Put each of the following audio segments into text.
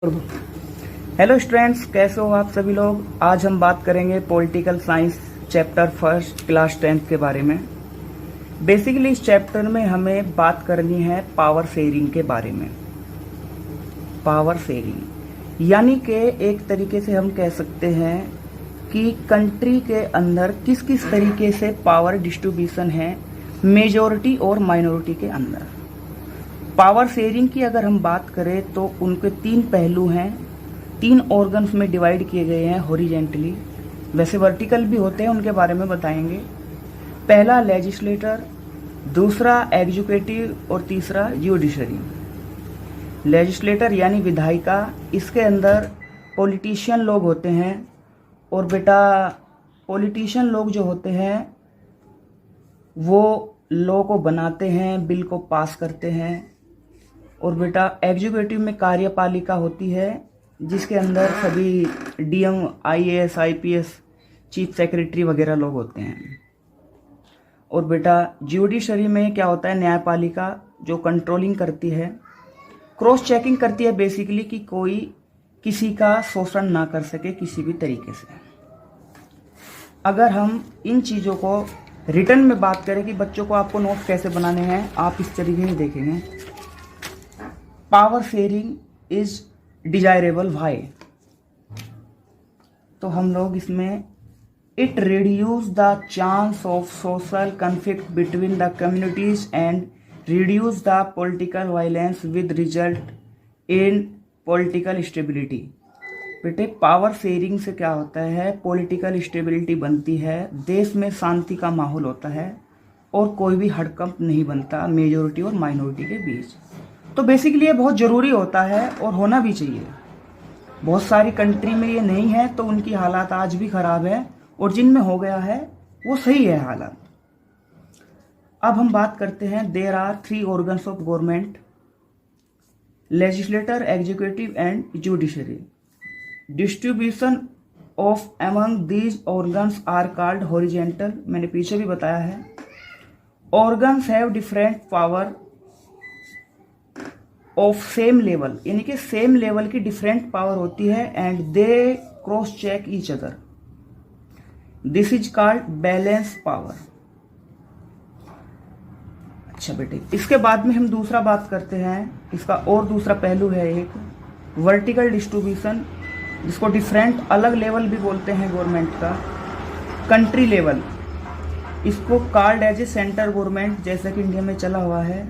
Hello students, कैसे हो आप सभी लोग। आज हम बात करेंगे political science chapter first class 10th के बारे में। बेसिकली इस चैप्टर में हमें बात करनी है पावर शेयरिंग के बारे में। पावर शेयरिंग यानी कि एक तरीके से हम कह सकते हैं कि कंट्री के अंदर किस किस तरीके से पावर डिस्ट्रीब्यूशन है मेजॉरिटी और माइनॉरिटी के अंदर। पावर शेयरिंग की अगर हम बात करें तो उनके तीन पहलू हैं, तीन ऑर्गन्स में डिवाइड किए गए हैं हॉरिजेंटली, वैसे वर्टिकल भी होते हैं, उनके बारे में बताएंगे। पहला लेजिस्लेटर, दूसरा एग्जीक्यूटिव और तीसरा जुडिशरी। लेजिस्लेटर यानी विधायिका, इसके अंदर पॉलिटिशियन लोग होते हैं और बेटा पॉलिटिशियन लोग जो होते हैं वो लॉ को बनाते हैं, बिल को पास करते हैं। और बेटा एग्जीक्यूटिव में कार्यपालिका होती है जिसके अंदर सभी DM, IAS, IPS, chief secretary वगैरह लोग होते हैं। और बेटा जुडिशरी में क्या होता है, न्यायपालिका जो कंट्रोलिंग करती है, क्रॉस चेकिंग करती है बेसिकली कि कोई किसी का शोषण ना कर सके किसी भी तरीके से। अगर हम इन चीज़ों को रिटर्न में बात करें कि बच्चों को आपको नोट कैसे बनाने हैं, आप इस तरीके से देखेंगे। Power sharing is desirable why, तो हम लोग इसमें it reduce the chance of social conflict between the communities and reduce the political violence with result in political stability. बेटे पावर शेयरिंग से क्या होता है, पॉलिटिकल स्टेबिलिटी बनती है, देश में शांति का माहौल होता है और कोई भी हड़कंप नहीं बनता मेजोरिटी और माइनॉरिटी के बीच। तो बेसिकली ये बहुत ज़रूरी होता है और होना भी चाहिए। बहुत सारी कंट्री में ये नहीं है तो उनकी हालात आज भी ख़राब है, और जिनमें हो गया है वो सही है हालात। अब हम बात करते हैं, there are 3 organs of government, legislator, executive and judiciary. Distribution of among these organs are called horizontal. मैंने पीछे भी बताया है। Organs have different power of same level, यानी कि सेम लेवल की डिफरेंट पावर होती है and they cross check each other. This is called balance power. अच्छा बेटे, इसके बाद में हम दूसरा बात करते हैं, इसका और दूसरा पहलू है एक वर्टिकल डिस्ट्रीब्यूशन, जिसको डिफरेंट अलग लेवल भी बोलते हैं गवर्नमेंट का। कंट्री लेवल, इसको called as a centre government, जैसा कि इंडिया में चला हुआ है।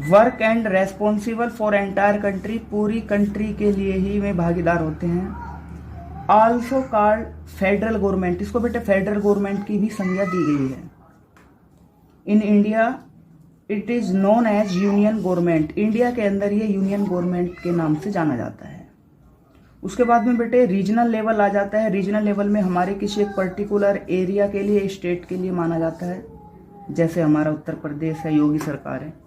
Work and responsible for entire country, पूरी कंट्री के लिए ही में भागीदार होते हैं। आल्सो कॉल्ड फेडरल गवर्नमेंट, इसको बेटे फेडरल गवर्नमेंट की भी संज्ञा दी गई है। In India it is known as union government, India के अंदर ये यूनियन गवर्नमेंट के नाम से जाना जाता है। उसके बाद में बेटे रीजनल लेवल आ जाता है। रीजनल लेवल में हमारे किसी एक पर्टिकुलर एरिया के लिए, स्टेट के लिए माना जाता है, जैसे हमारा उत्तर प्रदेश है, योगी सरकार है।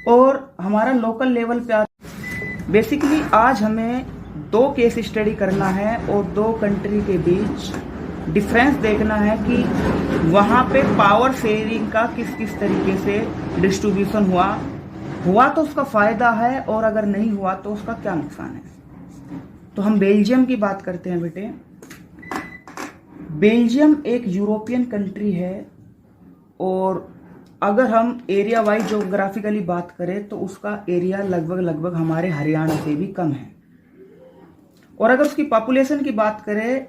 और हमारा लोकल लेवल पे बेसिकली आज हमें 2 केस स्टडी करना है और 2 कंट्री के बीच डिफरेंस देखना है कि वहाँ पे पावर शेयरिंग का किस किस तरीके से डिस्ट्रीब्यूशन हुआ तो उसका फायदा है, और अगर नहीं हुआ तो उसका क्या नुकसान है। तो हम बेल्जियम की बात करते हैं बेटे। बेल्जियम एक यूरोपियन कंट्री है, और अगर हम एरिया वाइज जोग्राफिकली बात करें तो उसका एरिया लगभग हमारे हरियाणा से भी कम है। और अगर उसकी पॉपुलेशन की बात करें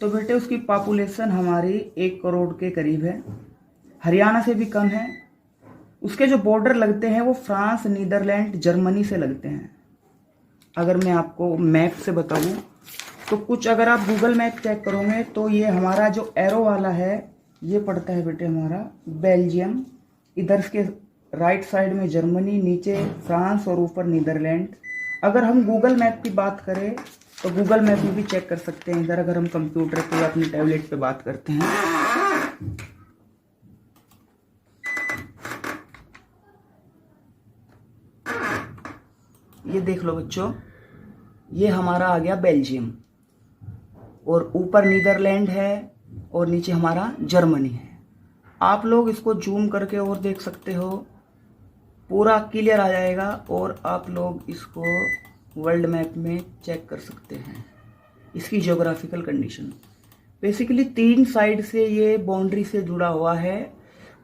तो बेटे उसकी पॉपुलेशन हमारी 1 करोड़ के करीब है, हरियाणा से भी कम है। उसके जो बॉर्डर लगते हैं वो फ्रांस, नीदरलैंड, जर्मनी से लगते हैं। अगर मैं आपको मैप से बताऊं तो कुछ, अगर आप गूगल मैप चेक करोगे तो ये हमारा जो एरो वाला है ये पड़ता है बेटे हमारा बेल्जियम, इधर के राइट साइड में जर्मनी, नीचे फ्रांस और ऊपर नीदरलैंड। अगर हम गूगल मैप की बात करें तो गूगल मैप में भी चेक कर सकते हैं। इधर अगर हम कंप्यूटर पे या अपने टैबलेट पे बात करते हैं, ये देख लो बच्चों, ये हमारा आ गया बेल्जियम, और ऊपर नीदरलैंड है और नीचे हमारा जर्मनी है। आप लोग इसको जूम करके और देख सकते हो, पूरा क्लियर आ जाएगा। और आप लोग इसको वर्ल्ड मैप में चेक कर सकते हैं इसकी ज्योग्राफिकल कंडीशन। बेसिकली 3 साइड से ये बाउंड्री से जुड़ा हुआ है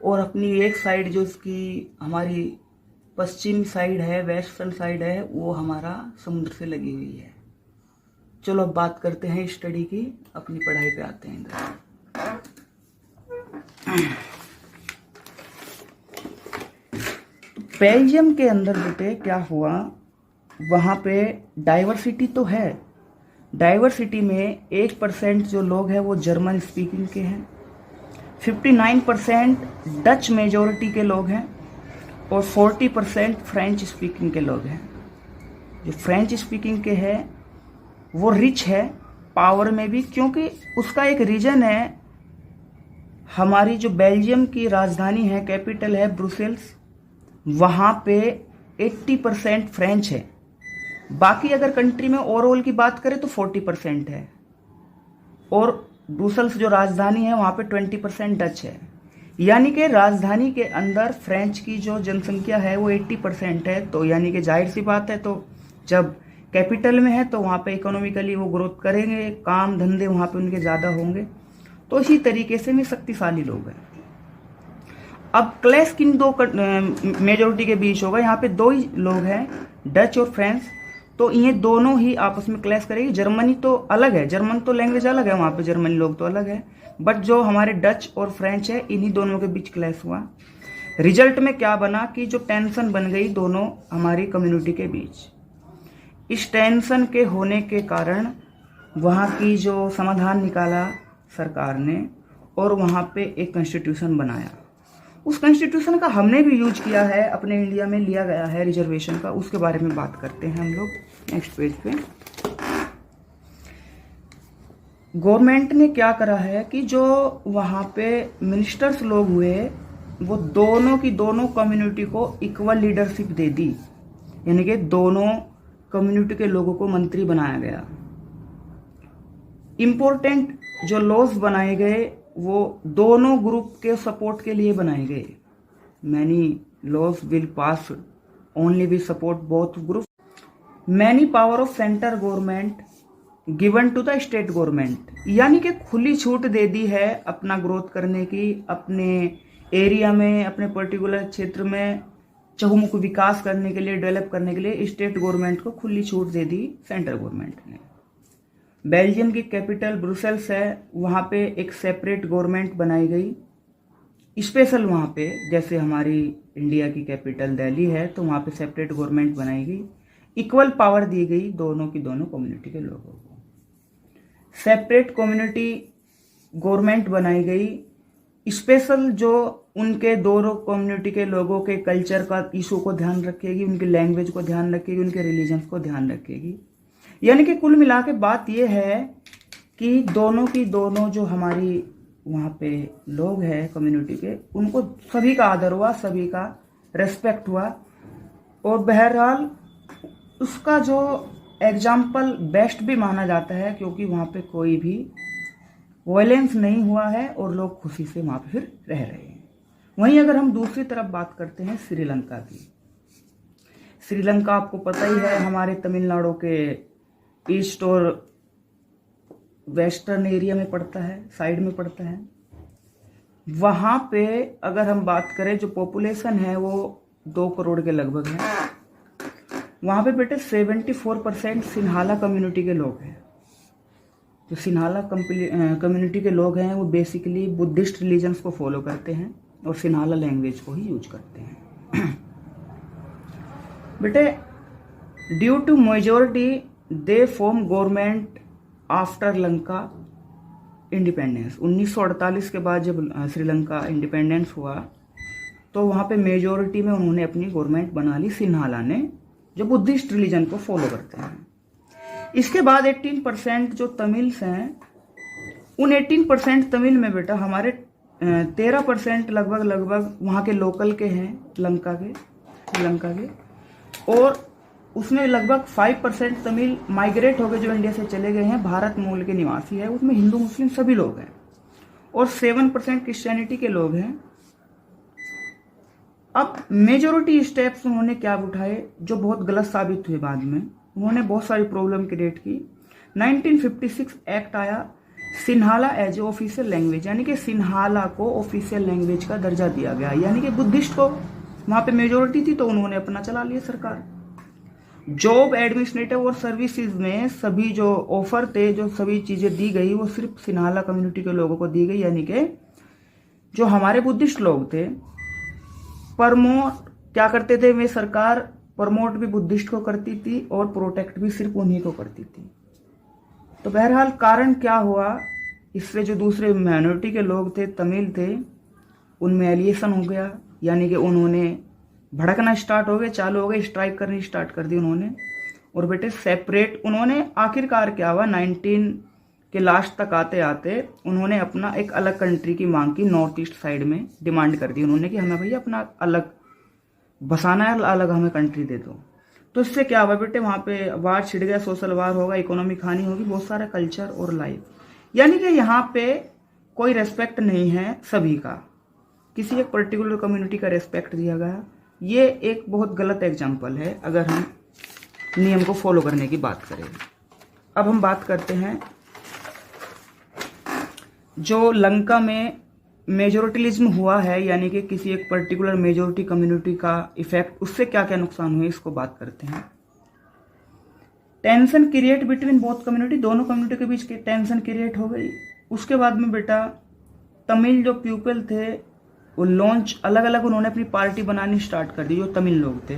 और अपनी एक साइड जो इसकी हमारी पश्चिम साइड है, वेस्टर्न साइड है, वो हमारा समुद्र से लगी हुई है। चलो अब बात करते हैं स्टडी की, अपनी पढ़ाई पे आते हैं इधर। बेल्जियम के अंदर बेटे क्या हुआ, वहां पे डाइवर्सिटी तो है। डाइवर्सिटी में 1% जो लोग हैं वो जर्मन स्पीकिंग के हैं, 59% डच मेजोरिटी के लोग हैं और 40% फ्रेंच स्पीकिंग के लोग हैं। जो फ्रेंच स्पीकिंग के हैं वो रिच है पावर में भी, क्योंकि उसका एक रीजन है, हमारी जो बेल्जियम की राजधानी है, कैपिटल है ब्रुसेल्स, वहाँ पे 80% फ्रेंच है। बाकी अगर कंट्री में ओवरऑल की बात करें तो 40% है और ब्रुसेल्स जो राजधानी है वहाँ पे 20% डच है। यानी कि राजधानी के अंदर फ्रेंच की जो जनसंख्या है वो 80% है। तो यानी कि जाहिर सी बात है, तो जब कैपिटल में है तो वहाँ पे इकोनॉमिकली वो ग्रोथ करेंगे, काम धंधे वहाँ पे उनके ज़्यादा होंगे। तो इसी तरीके से भी शक्तिशाली लोग हैं। अब क्लैश किन दो मेजोरिटी के बीच होगा, यहाँ पे 2 ही लोग हैं, डच और फ्रेंच, तो ये दोनों ही आपस में क्लैश करेगी। जर्मनी तो अलग है, जर्मन तो लैंग्वेज अलग है, वहाँ पे जर्मनी लोग तो अलग है, बट जो हमारे डच और फ्रेंच है इन्हीं दोनों के बीच क्लैश हुआ। रिजल्ट में क्या बना कि जो टेंशन बन गई दोनों हमारी कम्युनिटी के बीच। इस टेंशन के होने के कारण वहाँ की जो समाधान निकाला सरकार ने और वहाँ पे एक कॉन्स्टिट्यूशन बनाया। उस कॉन्स्टिट्यूशन का हमने भी यूज किया है, अपने इंडिया में लिया गया है रिजर्वेशन का, उसके बारे में बात करते हैं हम लोग नेक्स्ट पेज पे। गवर्नमेंट ने क्या करा है कि जो वहाँ पे मिनिस्टर्स लोग हुए वो दोनों की दोनों कम्युनिटी को इक्वल लीडरशिप दे दी, यानी कि दोनों कम्युनिटी के लोगों को मंत्री बनाया गया। इम्पोर्टेंट जो लॉज बनाए गए वो दोनों ग्रुप के सपोर्ट के लिए बनाए गए। Many laws will pass only will support both group. Many power of centre government given to the state government, यानी कि खुली छूट दे दी है अपना ग्रोथ करने की, अपने एरिया में, अपने पर्टिकुलर क्षेत्र में चहुमुख विकास करने के लिए, डेवलप करने के लिए स्टेट गवर्नमेंट को खुली छूट दे दी सेंट्रल गवर्नमेंट ने। बेल्जियम की कैपिटल ब्रुसेल्स है, वहाँ पे एक सेपरेट गवर्नमेंट बनाई गई स्पेशल। वहाँ पे जैसे हमारी इंडिया की कैपिटल दिल्ली है तो वहाँ पे सेपरेट गवर्नमेंट बनाई गई, इक्वल पावर दी गई दोनों की दोनों कम्युनिटी के लोगों को। सेपरेट कम्युनिटी गवर्नमेंट बनाई गई स्पेशल, जो उनके दोनों कम्युनिटी के लोगों के कल्चर का इशू को ध्यान रखेगी, उनकी लैंग्वेज को ध्यान रखेगी, उनके रिलीजन को ध्यान रखेगी। यानी कि कुल मिला के बात यह है कि दोनों की दोनों जो हमारी वहाँ पे लोग हैं कम्युनिटी के, उनको सभी का आदर हुआ, सभी का रेस्पेक्ट हुआ और बहरहाल उसका जो एग्जाम्पल बेस्ट भी माना जाता है, क्योंकि वहाँ पे कोई भी वायलेंस नहीं हुआ है और लोग खुशी से वहाँ पे फिर रह रहे हैं। वहीं अगर हम दूसरी तरफ बात करते हैं श्रीलंका की, श्रीलंका आपको पता ही है हमारे तमिलनाडु के ईस्ट और वेस्टर्न एरिया में पड़ता है, साइड में पड़ता है। वहाँ पे अगर हम बात करें जो पॉपुलेशन है वो 2 करोड़ के लगभग है। वहाँ पे बेटे 74% सिन्हाला कम्युनिटी के लोग हैं। जो सिन्हाला कम्युनिटी के लोग हैं वो बेसिकली बुद्धिस्ट रिलीजन्स को फॉलो करते हैं और सिन्हाला लैंग्वेज को ही यूज करते हैं। बेटे due to majority they form government after Lanka independence. 1948 के बाद जब श्रीलंका इंडिपेंडेंस हुआ तो वहाँ पे मेजोरिटी में उन्होंने अपनी गवर्नमेंट बना ली, सिन्हाला ने, जो बुद्धिस्ट रिलीजन को फॉलो करते हैं। इसके बाद 18% जो तमिल्स हैं, उन 18% तमिल में बेटा हमारे 13% लगभग वहाँ के लोकल के हैं, श्रीलंका के, और उसमें लगभग 5% तमिल माइग्रेट हो गए जो इंडिया से चले गए हैं, भारत मूल के निवासी है। उसमें हिंदू मुस्लिम सभी लोग हैं और 7% क्रिश्चियनिटी के लोग हैं। अब मेजोरिटी स्टेप्स उन्होंने क्या उठाए जो बहुत गलत साबित हुए बाद में। उन्होंने बहुत सारी प्रॉब्लम क्रिएट की। 1956 एक्ट आया, Sinhala as a official language, यानी कि सिन्हाला को ऑफिशियल लैंग्वेज का दर्जा दिया गया, यानी कि बुद्धिस्ट को वहां पे मेजोरिटी थी तो उन्होंने अपना चला लिया सरकार। जॉब, एडमिनिस्ट्रेटिव और सर्विसेज में सभी जो ऑफर थे, जो सभी चीजें दी गई, वो सिर्फ सिन्हाला कम्युनिटी के लोगों को दी गई, यानी कि जो हमारे बुद्धिस्ट लोग थे। प्रमोट क्या करते थे वे, सरकार प्रमोट भी बुद्धिस्ट को करती थी और प्रोटेक्ट भी सिर्फ उन्हीं को करती थी। तो बहरहाल कारण क्या हुआ, इससे जो दूसरे माइनॉरिटी के लोग थे, तमिल थे, उनमें एलिएशन हो गया, यानी कि उन्होंने भड़कना स्टार्ट हो गए, चालू हो गए, स्ट्राइक करनी स्टार्ट कर दी उन्होंने। और बेटे सेपरेट उन्होंने आखिरकार क्या हुआ, 19 के लास्ट तक आते आते उन्होंने अपना एक अलग कंट्री की मांग की, नॉर्थ ईस्ट साइड में डिमांड कर दी उन्होंने कि हमें भैया अपना अलग बसाना है, अलग हमें कंट्री दे दो। तो इससे क्या हुआ बेटे, वहां पे वार छिड़ गया, सोशल वार होगा, इकोनॉमिक हानि होगी, बहुत सारा कल्चर और लाइफ, यानी कि यहाँ पे कोई रेस्पेक्ट नहीं है सभी का, किसी एक पर्टिकुलर कम्युनिटी का रेस्पेक्ट दिया गया। ये एक बहुत गलत एग्जाम्पल है अगर हम नियम को फॉलो करने की बात करें। अब हम बात करते हैं जो लंका में मेजोरिटिलिज्म हुआ है, यानी कि किसी एक पर्टिकुलर मेजोरिटी कम्युनिटी का इफेक्ट, उससे क्या क्या नुकसान हुए इसको बात करते हैं। Tension create between both community, दोनों कम्युनिटी के बीच टेंशन क्रिएट हो गई। उसके बाद में बेटा तमिल जो पीपल थे वो लॉन्च अलग अलग उन्होंने अपनी पार्टी बनानी स्टार्ट कर दी, जो तमिल लोग थे,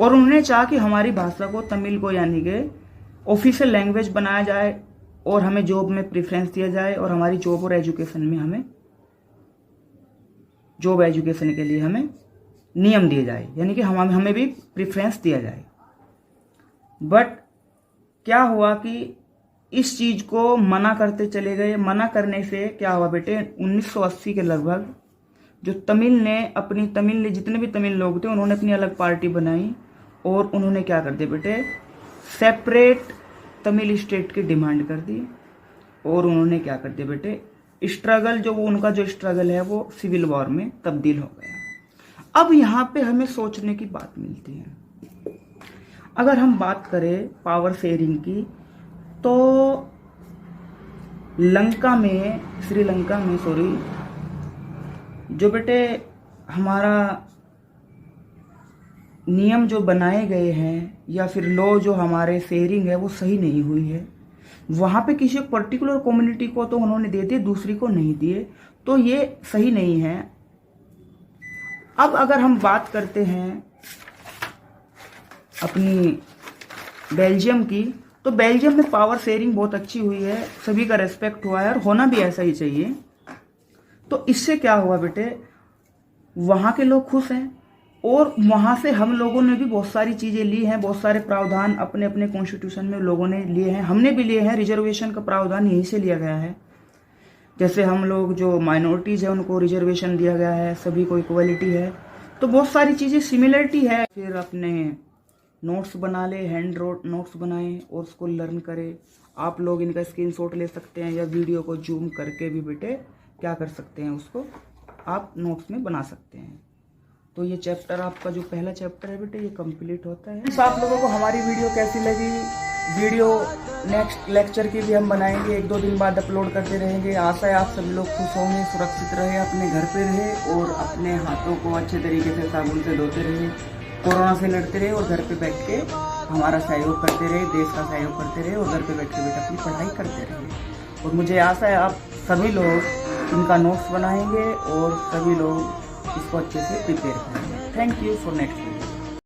और उन्होंने चाहा कि हमारी भाषा को, तमिल को, यानी कि ऑफिशियल लैंग्वेज बनाया जाए और हमें जॉब में प्रेफरेंस दिया जाए और हमारी जॉब और एजुकेशन में हमें जॉब एजुकेशन के लिए हमें नियम दिए जाए, यानी कि हमें भी प्रेफरेंस दिया जाए। बट क्या हुआ कि इस चीज को मना करते चले गए। मना करने से क्या हुआ बेटे, 1980 के लगभग जो तमिल ने जितने भी तमिल लोग थे उन्होंने अपनी अलग पार्टी बनाई और उन्होंने क्या कर दिया बेटे, सेपरेट तमिल स्टेट की डिमांड कर दी। और उन्होंने क्या कर दिया बेटे, स्ट्रगल जो वो उनका जो स्ट्रगल है वो सिविल वॉर में तब्दील हो गया। अब यहाँ पे हमें सोचने की बात मिलती है, अगर हम बात करें पावर शेयरिंग की, तो श्रीलंका में जो बेटे हमारा नियम जो बनाए गए हैं या फिर लॉ जो हमारे शेयरिंग है वो सही नहीं हुई है। वहां पे किसी पर्टिकुलर कम्युनिटी को तो उन्होंने दे दिए, दूसरी को नहीं दिए, तो ये सही नहीं है। अब अगर हम बात करते हैं अपनी बेल्जियम की, तो बेल्जियम में पावर शेयरिंग बहुत अच्छी हुई है, सभी का रेस्पेक्ट हुआ है और होना भी ऐसा ही चाहिए। तो इससे क्या हुआ बेटे, वहां के लोग खुश हैं और वहां से हम लोगों ने भी बहुत सारी चीजें ली हैं, बहुत सारे प्रावधान अपने अपने कॉन्स्टिट्यूशन में लोगों ने लिए हैं, हमने भी लिए हैं। रिजर्वेशन का प्रावधान यहीं से लिया गया है, जैसे हम लोग जो माइनॉरिटीज है उनको रिजर्वेशन दिया गया है, सभी को इक्वलिटी है, तो बहुत सारी चीजें सिमिलरिटी है। फिर अपने नोट्स बना ले, हैंड रोट नोट्स बनाएं और उसको लर्न करें। आप लोग इनका स्क्रीनशॉट ले सकते हैं या वीडियो को जूम करके भी बेटे क्या कर सकते हैं, उसको आप नोट्स में बना सकते हैं। तो ये चैप्टर आपका जो पहला चैप्टर है बेटे ये कंप्लीट होता है। आप लोगों को हमारी वीडियो कैसी लगी, वीडियो नेक्स्ट लेक्चर की भी हम बनाएंगे, 1-2 दिन बाद अपलोड करते रहेंगे। आशा है आप सभी लोग खुश होंगे, सुरक्षित रहे, अपने घर पे रहे और अपने हाथों को अच्छे तरीके से साबुन से धोते रहे, कोरोना से लड़ते रहे और घर पे बैठ के हमारा सहयोग करते रहे, देश का सहयोग करते रहे और घर पे बैठ के बेटा अपनी पढ़ाई करते रहे। और मुझे आशा है आप सभी लोग इनका नोट्स बनाएंगे और सभी लोग इसको अच्छे से प्रिपेयर करेंगे। Thank you for next video.